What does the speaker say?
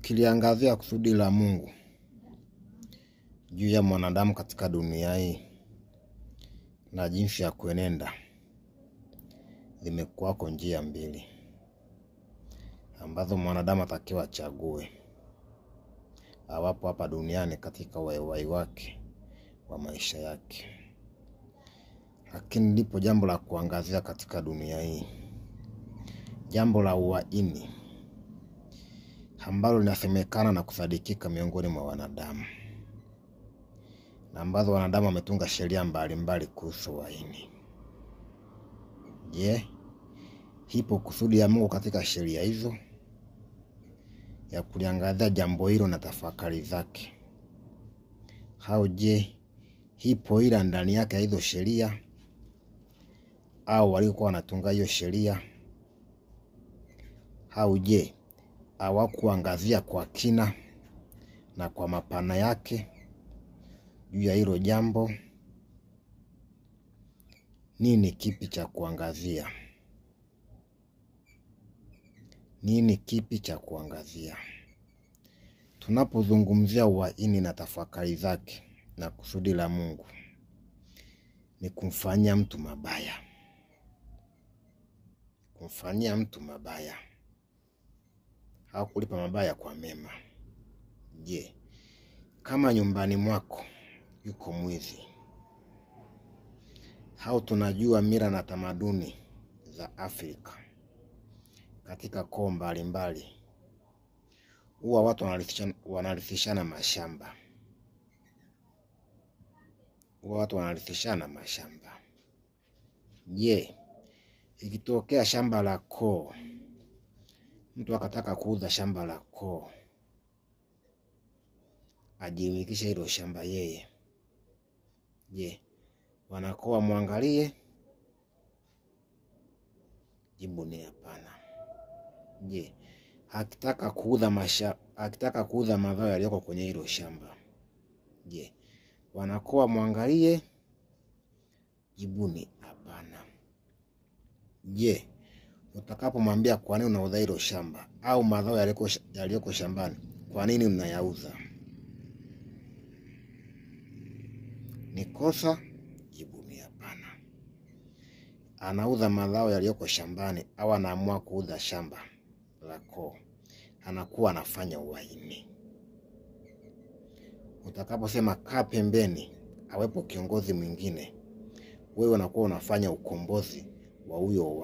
Tukiliangazia kusudi la Mungu juu ya mwanadamu katika dunia hii na jinsi ya kuenenda, limekuwa kwa njia mbili ambazo mwanadamu atakiwa achague awapo hapa duniani katika uhai wake wa maisha yake. Lakini lipo jambo la kuangazia katika dunia hii, jambo la uhaini ambalo linasemekana na kusadikika miongoni mwa wanadamu, na ambazo wanadamu wametunga sheria mbalimbali kuhusu uhaini. Je, ipo kusudi ya Mungu katika sheria hizo? Ya kuliangazia jambo hilo na tafakari zake. Au je, ipo ila ndani yake hizo sheria, au walikuwa wanatunga hiyo sheria? Au je, hawakuangazia kwa kina na kwa mapana yake juu ya hilo jambo? Nini kipi cha kuangazia? Nini kipi cha kuangazia? Tunapozungumzia uhaini na tafakari zake na kusudi la Mungu, ni kumfanyia mtu mabaya. Kumfanyia mtu mabaya au kulipa mabaya kwa mema. Je, kama nyumbani mwako yuko mwizi, au tunajua mila na tamaduni za Afrika katika koo mbalimbali, huwa watu wanarithishana mashamba. Je, ikitokea shamba la koo, mtu akataka kuuza shamba la koo, ajimilikishe hilo shamba yeye, je, wanakoa muangalie? Jibu ni hapana. Je, akitaka kuuza mazao yaliyoko kwenye hilo shamba, je, wanakoa muangalie? Jibu ni hapana. Je, utakapomwambia kwa nini unauza hilo shamba au mazao yaliyoko shambani, kwa nini unayauza, ni kosa? Jibu ni hapana. Anauza mazao yaliyoko shambani au anaamua kuuza shamba la koo, anakuwa anafanya uhaini. Utakaposema kaa pembeni awepo kiongozi mwingine, wewe unakuwa unafanya ukombozi wa huyo